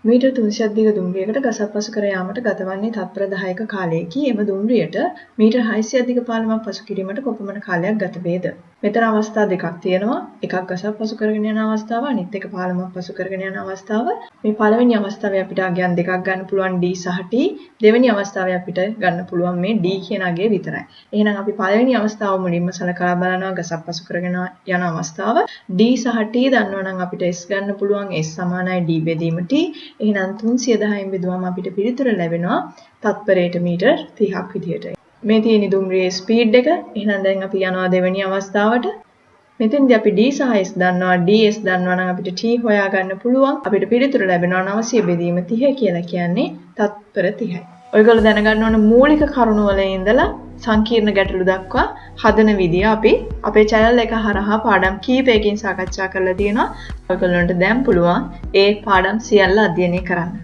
Metre 300ක් දිග දුම්රියකට ගසක් පසු කර යාමට ගතවන්නේ තත්පර 10ක කාලයකි. එම දුම්රියට මීටර් 600ක් දිග පාලමක් පසු කිරීමට කොපමණ කාලයක් ගත වේද? මෙතන අවස්ථා දෙකක් තියෙනවා. එකක් ගසක් පසු කරගෙන යන අවස්ථාව, අනිත් එක පාලමක් පසු කරගෙන යන අවස්ථාව. මේ පළවෙනි අවස්ථාවේ අපිට අගයන් දෙකක් ගන්න පුළුවන් D සහ T. දෙවෙනි අවස්ථාවේ අපිට ගන්න පුළුවන් මේ D කියන අගය විතරයි. එහෙනම් අපි පළවෙනි අවස්ථාව මුලින්ම සලකලා බලනවා ගසක් පසු කරගෙන යන අවස්ථාව. D සහ T දන්නවා නම් අපිට S ගන්න පුළුවන්. S සමානයි D බෙදීම T. එහෙනම් 310න් බෙදුවම අපිට පිළිතුර ලැබෙනවා තත්පරයට මීටර් 30ක් විදියට. මේ තියෙන දුම්රියේ ස්පීඩ් එක. එහෙනම් දැන් අපි යනවා දෙවෙනි අවස්ථාවට. මෙතෙන්දී අපි D සහ S දන්නවා. DS දන්නවා නම් අපිට T හොයාගන්න පුළුවන්. අපිට පිළිතුර ලැබෙනවා 900 බෙදීම 30 කියලා කියන්නේ තත්පර 30යි. ඔයගොල්ලෝ දැනගන්න ඕන මූලික කරුණු වල ඉඳලා සංකීර්ණ ගැටලු දක්වා හදන විදිය අපි අපේ channel එක හරහා පාඩම් කීපයකින් සාකච්ඡා කරලා තියෙනවා. ඔයගොල්ලන්ට දැන් පුළුවන් ඒ පාඩම් සියල්ල අධ්‍යයනය කරන්න.